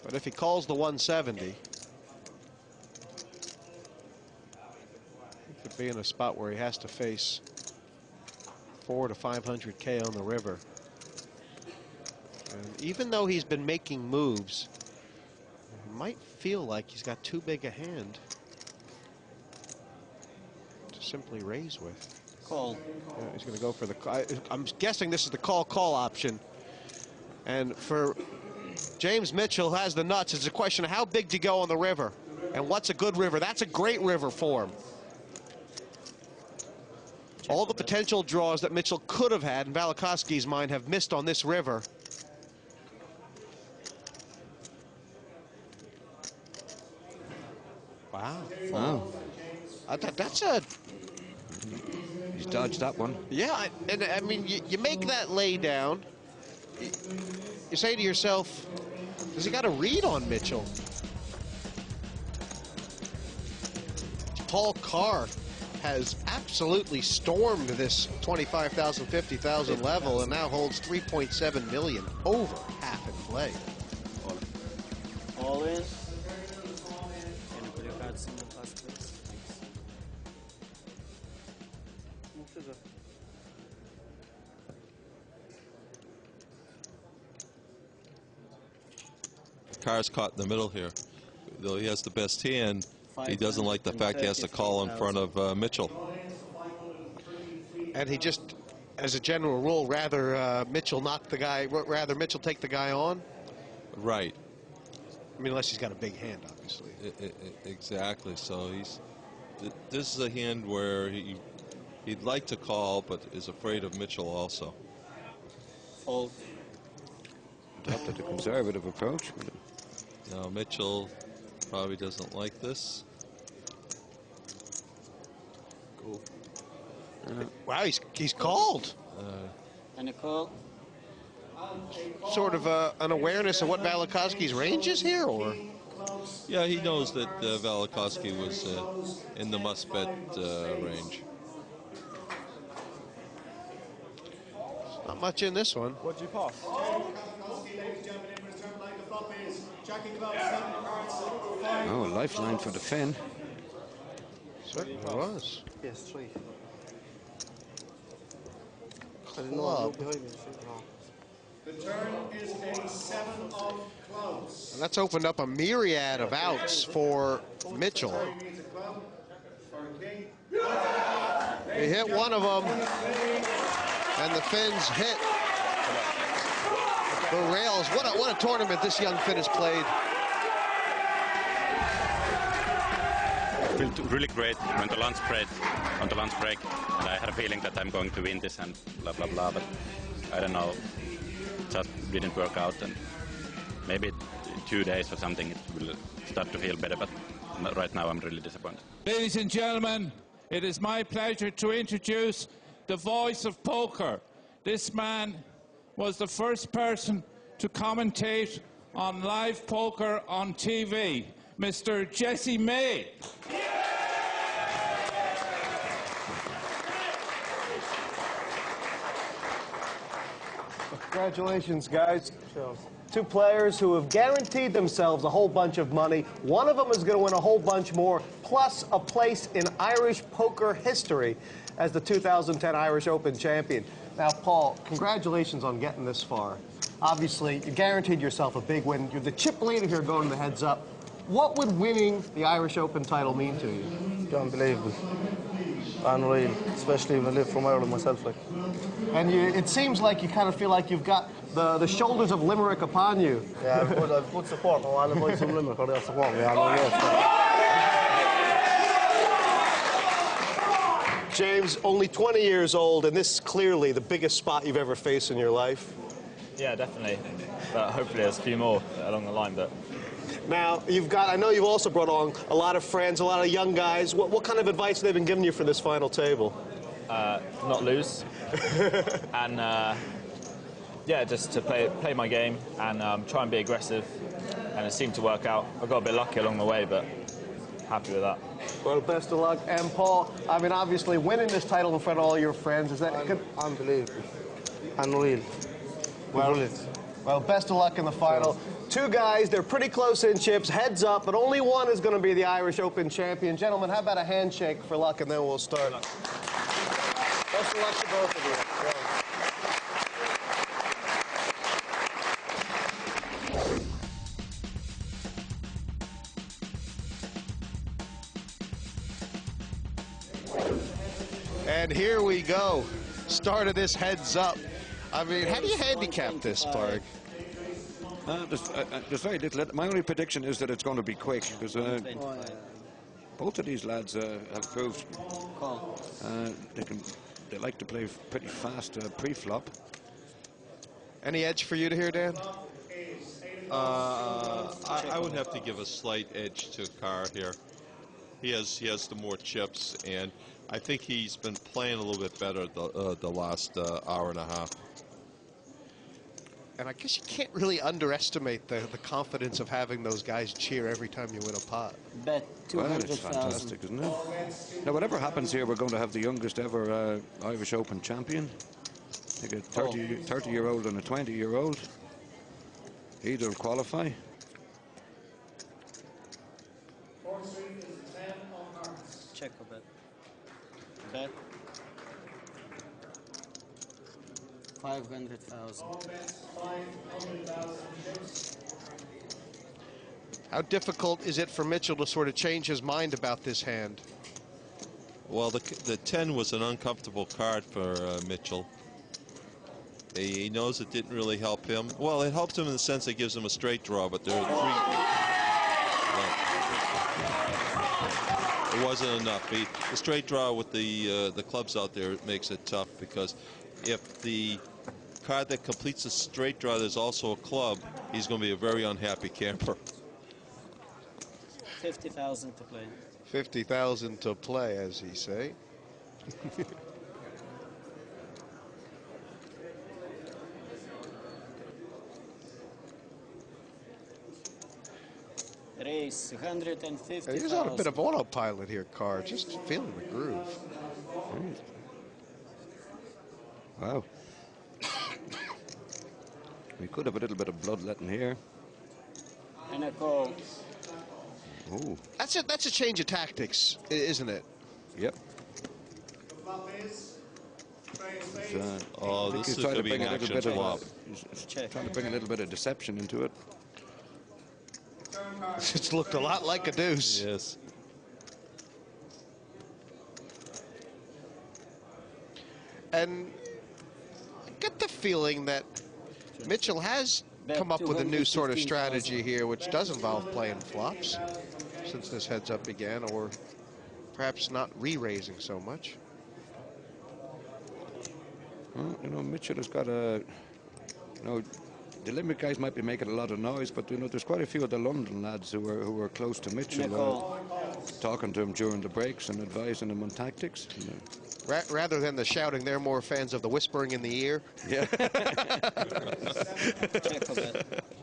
But if he calls the 170, he could be in a spot where he has to face 400 to 500K on the river. And even though he's been making moves, it might feel like he's got too big a hand to simply raise with. Call. Yeah, he's going to go for the. I'm guessing this is the call option. And for James Mitchell, who has the nuts, it's a question of how big to go on the river and what's a good river. That's a great river for him. All the potential draws that Mitchell could have had in Velikovsky's mind have missed on this river. Wow. Wow. That's a... He's dodged that one. Yeah, and I mean, you make that lay down. You say to yourself, does he got a read on Mitchell? Paul Carr has absolutely stormed this 25,000, 50,000 level and now holds 3.7 million, over half in play. All in. Carr's caught in the middle here. Though he has the best hand, he doesn't like the fact he has to call in front of Mitchell. And he just, as a general rule, rather Mitchell take the guy on. Right. I mean, unless he's got a big hand, obviously. Exactly. So this is a hand where he'd like to call, but is afraid of Mitchell also. Fold. Adopted a conservative approach. Now Mitchell probably doesn't like this. Cool. Wow, he's called. And a call. Sort of an awareness of what Velikovsky's range is here, or? Yeah, he knows that Velikovsky was in the must-bet range. Not much in this one. What did you pass? Oh, a lifeline for the Finn. Certainly was. Yes, 3. Club. The turn is a 7 of clubs. And that's opened up a myriad of outs for Mitchell. He hit one of them, and the Finns hit the rails. What a tournament this young Finn has played. Felt really great on the lunch break, and I had a feeling that I'm going to win this and blah blah blah, but I don't know, it just didn't work out, and maybe in 2 days or something it will start to feel better, but right now I'm really disappointed. Ladies and gentlemen, it is my pleasure to introduce the voice of poker. This man was the first person to commentate on live poker on TV, Mr. Jesse May. Congratulations, guys. 2 players who have guaranteed themselves a whole bunch of money. One of them is going to win a whole bunch more, plus a place in Irish poker history as the 2010 Irish Open champion. Now, Paul, congratulations on getting this far. Obviously, you guaranteed yourself a big win. You're the chip leader here going to the heads up. What would winning the Irish Open title mean to you? Unbelievable. Unreal, especially when I live from Ireland myself. Like. And it seems like you kind of feel like you've got the shoulders of Limerick upon you. Yeah, I've put support on all the boys from Limerick, or they'll support me. I know, James, only 20 years old, and this is clearly the biggest spot you've ever faced in your life. Yeah, definitely. But hopefully there's a few more along the line. But now, I know you've also brought on a lot of friends, a lot of young guys. What kind of advice have they been giving you for this final table? Not lose. And, yeah, just to play my game and try and be aggressive. And it seemed to work out. I got a bit lucky along the way, but happy with that. Well, best of luck. And, Paul, I mean, obviously, winning this title in front of all your friends, is that... Unbelievable. Unreal. Well, Well, best of luck in the final. Two guys, they're pretty close in chips, heads up, but only one is going to be the Irish Open champion. Gentlemen, how about a handshake for luck, and then we'll start. Best of luck to both of you. And here we go. Start of this heads up. I mean, how do you handicap this, Parg? There's very little. My only prediction is that it's going to be quick, because both of these lads have proved they like to play pretty fast pre-flop. Any edge for you to hear, Dan? I would have to give a slight edge to Carr here. He has the more chips, and I think he's been playing a little bit better the last hour and a half. And I guess you can't really underestimate the confidence of having those guys cheer every time you win a pot. Bet Well, it's 200,000. fantastic, isn't it? Now, whatever happens here, we're going to have the youngest ever Irish Open champion. I think a 30-year-old and a 20-year-old. Either will qualify. Check a bet. Bet 500,000. How difficult is it for Mitchell to sort of change his mind about this hand? Well, the 10 was an uncomfortable card for Mitchell. He knows it didn't really help him. Well, it helps him in the sense it gives him a straight draw, but there are three. It wasn't enough. The straight draw with the clubs out there makes it tough, because if the card that completes the straight draw there's also a club, he's going to be a very unhappy camper. 50,000 to play. 50,000 to play, as he say. Race 150,000. He's on a bit of autopilot here, Carr. Just feeling the groove. Wow. We could have a little bit of bloodletting here. And a call. Oh. That's a change of tactics, isn't it? Yep. Oh, this is going to be an action flop. Trying to bring a little bit of deception into it. It's looked a lot like a deuce. Yes. And I get the feeling that Mitchell has come up with a new sort of strategy here, which does involve playing flops since this heads up began, or perhaps not re-raising so much. Well, you know, Mitchell has got a, you know, the Limerick guys might be making a lot of noise, but you know, there's quite a few of the London lads who were close to Mitchell, talking to him during the breaks and advising him on tactics. You know. Rather than the shouting, they're more fans of the whispering in the ear. Yeah.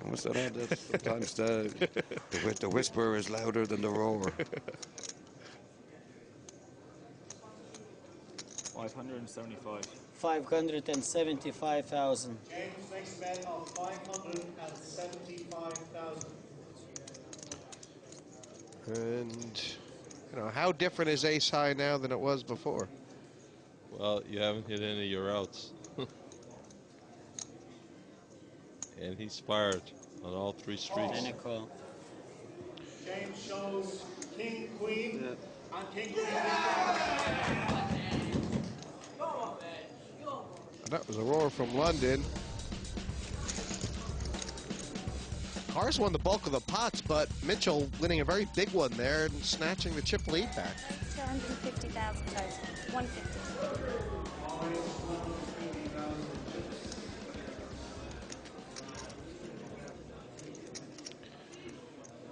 What's that? Sometimes the whisper is louder than the roar. 575. 575,000. James makes a bet of 575,000. And, you know, how different is ace high now than it was before? Well, you haven't hit any of your outs. And he's fired on all three streets. And a call. James shows King, Queen, and King, Queen. And that was a roar from London. Carr's won the bulk of the pots, but Mitchell winning a very big one there and snatching the chip lead back. 250,000 total. 150.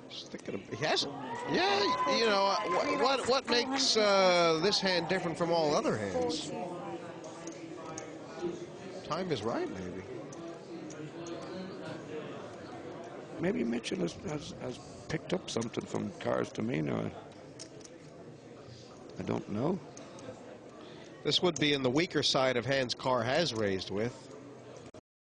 Just thinking of, he has, yeah, you know, what makes this hand different from all other hands? Time is right, maybe. Maybe Mitchell has picked up something from Carr's demeanor. I don't know. This would be in the weaker side of hands Carr has raised with.